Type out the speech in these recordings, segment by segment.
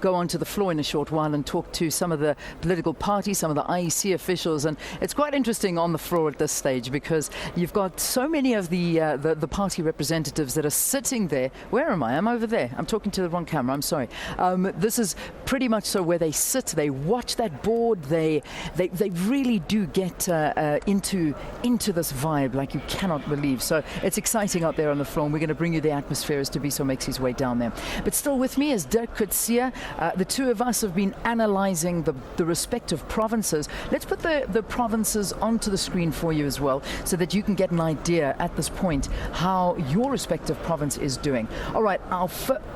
go onto the floor in a short while and talk to some of the political parties, some of the IEC officials, and it's quite interesting on the floor at this stage because you've got so many of the party representatives that are sitting there. Where am I? I'm over there. I'm talking to the wrong camera. I'm sorry. This is pretty much so where they sit. They watch that board. They really do get into this vibe like you cannot believe. So it's exciting out there on the floor, and we're going to bring you the atmosphere as Tabiso makes his way down there. But still with me is Dirk Coetzee. The two of us have been analysing the respective provinces. Let's put the provinces onto the screen for you as well, so that you can get an idea at this point how your respective province is doing. All right, are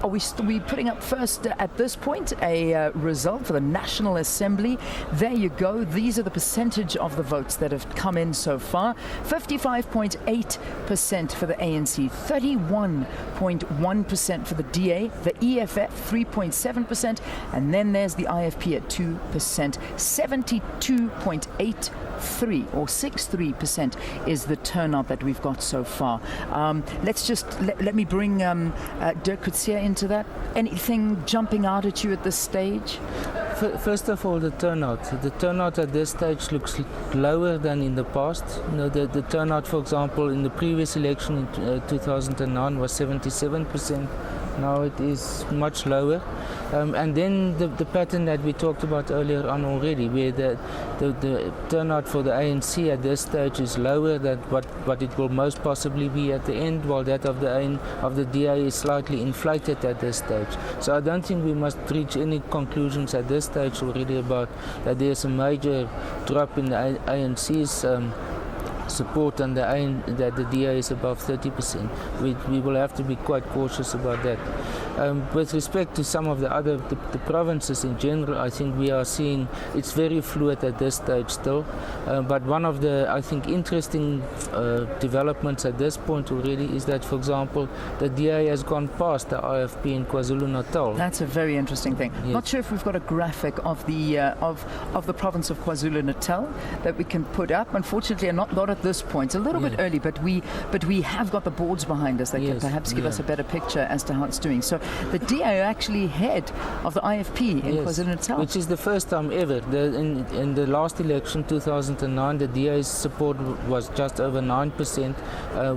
we putting up first at this point a result for the National Assembly? There you go. These are the percentage of the votes that have come in so far. 55.8% for the ANC, 31.1% for the DA, the EFF 3.7%, and then there's the IFP at 2%. 72.83 or 63% is the turnout that we've got so far. Let's just let me bring Dirk Coetzee into that. Anything jumping out at you at this stage? First of all, the turnout. The turnout at this stage looks lower than in the past. You know, the turnout, for example, in the previous election in 2009 was 77%. Now it is much lower. And then the pattern that we talked about earlier on already, where the turnout for the ANC at this stage is lower than what it will most possibly be at the end, while that of the DA is slightly inflated at this stage. So I don't think we must reach any conclusions at this stage already about that there's a major drop in the ANC's support and that the DA is above 30%. We will have to be quite cautious about that. With respect to some of the other the provinces in general, I think we are seeing it's very fluid at this stage still. But one of the, I think, interesting developments at this point already is that, for example, the DA has gone past the IFP in KwaZulu-Natal. That's a very interesting thing. Yes. Not sure if we've got a graphic of the province of KwaZulu-Natal that we can put up. Unfortunately, not at this point. A little bit early, but we have got the boards behind us that can perhaps give us a better picture as to how it's doing. So the DA are actually ahead of the IFP in KwaZulu-Natal, which is the first time ever. In the last election, 2009, the DA's support was just over 9%,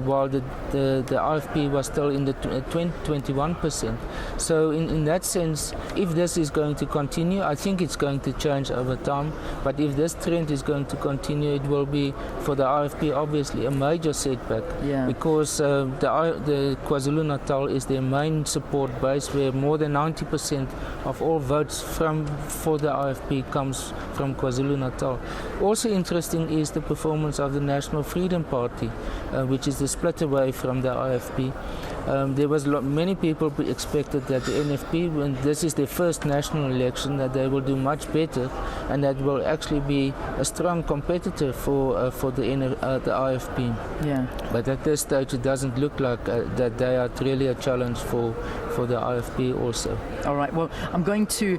while the IFP was still in the 21%. So in that sense, if this is going to continue, I think it's going to change over time. But if this trend is going to continue, it will be for the IFP obviously a major setback, because the KwaZulu-Natal is their main support base, where more than 90% of all votes for the IFP comes from KwaZulu-Natal. Also interesting is the performance of the National Freedom Party, which is the split away from the IFP. There was many people expected that the NFP, when this is their first national election, that they will do much better, and that will actually be a strong competitor for the IFP. Yeah. But at this stage, it doesn't look like that they are really a challenge for the IFP also. All right. Well, I'm going to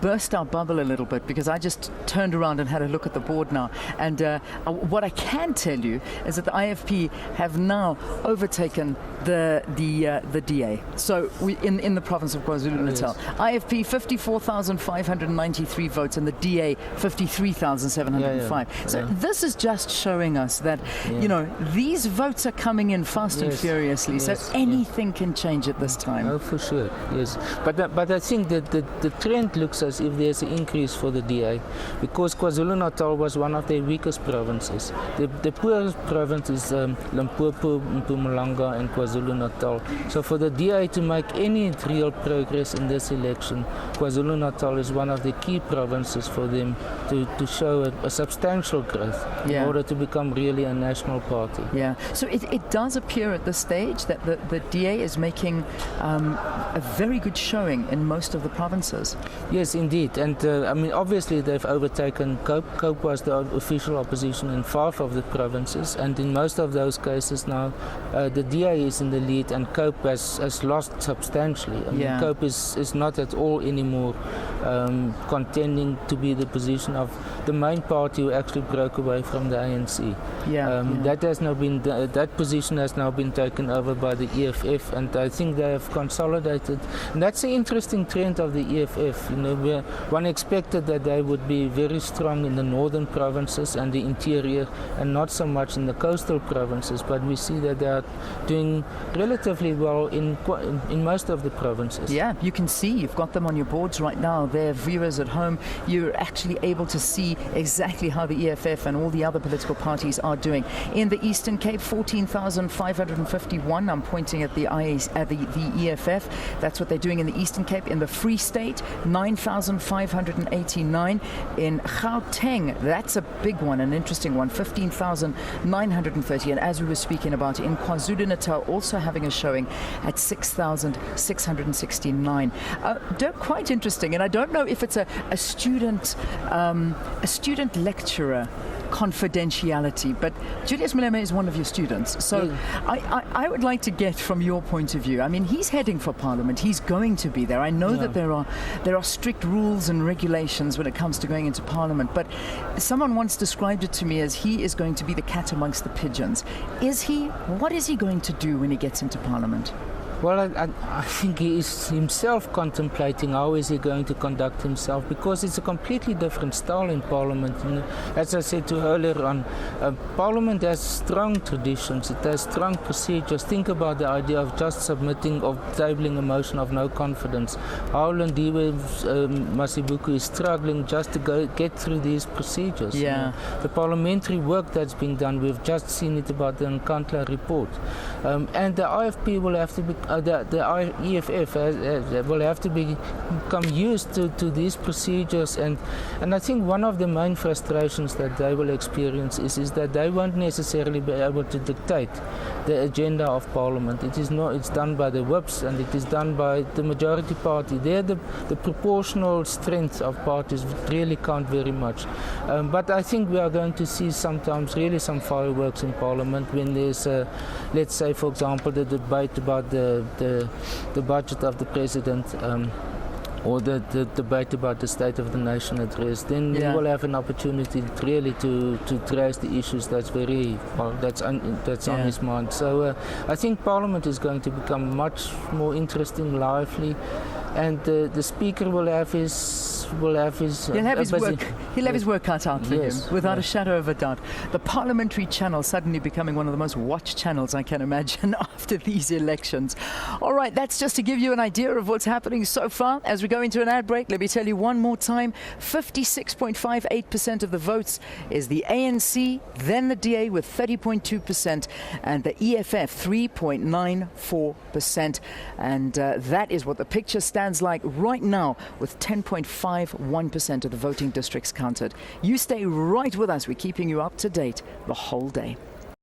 burst our bubble a little bit, because I just turned around and had a look at the board now, and what I can tell you is that the IFP have now overtaken the DA. So in the province of KwaZulu-Natal, IFP 54,593 votes and the DA 53,705. So this is just showing us that you know, these votes are coming in fast and furiously. So anything can change at this time. Oh, for sure. Yes. But I think that the trend looks as if there's an increase for the DA, because KwaZulu-Natal was one of their weakest provinces. The poorest province is Limpopo, Mpumalanga, and KwaZulu-Natal. So for the DA to make any real progress in this election, KwaZulu-Natal is one of the key provinces for them to show a substantial growth in order to become really a national party. Yeah. So it does appear at this stage that the DA is making a very good showing in most of the provinces. Yes, indeed. And I mean, obviously they've overtaken COPE. COPE was the official opposition in 5 of the provinces, and in most of those cases now the DA is in the lead state, and COPE has lost substantially. I mean, COPE is not at all anymore contending to be the position of the main party who actually broke away from the ANC. That has now been that position has now been taken over by the EFF, and I think they have consolidated. And that's the interesting trend of the EFF. You know, where one expected that they would be very strong in the northern provinces and the interior, and not so much in the coastal provinces. But we see that they are doing relatively well in most of the provinces. Yeah, you can see, you've got them on your boards right now. There, viewers at home, you're actually able to see exactly how the EFF and all the other political parties are doing. In the Eastern Cape, 14,551. I'm pointing at the EFF. That's what they're doing in the Eastern Cape. In the Free State, 9,589. In Gauteng, that's a big one, an interesting one, 15,930. And as we were speaking about, in KwaZulu-Natal, also having a showing at 6,669. They're quite interesting, and I don't know if it's a student lecturer confidentiality, but Julius Malema is one of your students, so I would like to get from your point of view. I mean, he's heading for Parliament, he's going to be there. I know that there are strict rules and regulations when it comes to going into Parliament, but someone once described it to me as he is going to be the cat amongst the pigeons. What is he going to do when he gets into Parliament? Well, I think he is himself contemplating how is he going to conduct himself, because it's a completely different style in Parliament. You know, as I said to you earlier on, Parliament has strong traditions, it has strong procedures. Think about the idea of just submitting or tabling a motion of no confidence. How Lindiwe Masibuku is struggling just to get through these procedures. You know, the parliamentary work that's being done, we've just seen it about the Nkandla report. And the IFP will have to be the EFF will have to become used to these procedures, and I think one of the main frustrations that they will experience is that they won't necessarily be able to dictate the agenda of Parliament. It's done by the whips, and it is done by the majority party. There the proportional strength of parties really count very much. But I think we are going to see sometimes really some fireworks in Parliament when there's let's say, for example, the debate about the budget of the president, or the debate about the State of the Nation address. Then we will have an opportunity really to raise the issues that's on his mind. So I think Parliament is going to become much more interesting, lively, and the Speaker will have his He'll have his work cut out for him, without a shadow of a doubt. The parliamentary channel suddenly becoming one of the most watched channels I can imagine after these elections. All right, that's just to give you an idea of what's happening so far. As we go into an ad break, let me tell you one more time, 56.58% of the votes is the ANC, then the DA with 30.2%, and the EFF 3.94%. And that is what the picture stands like right now, with 10.51% of the voting districts counted. You stay right with us. We're keeping you up to date the whole day.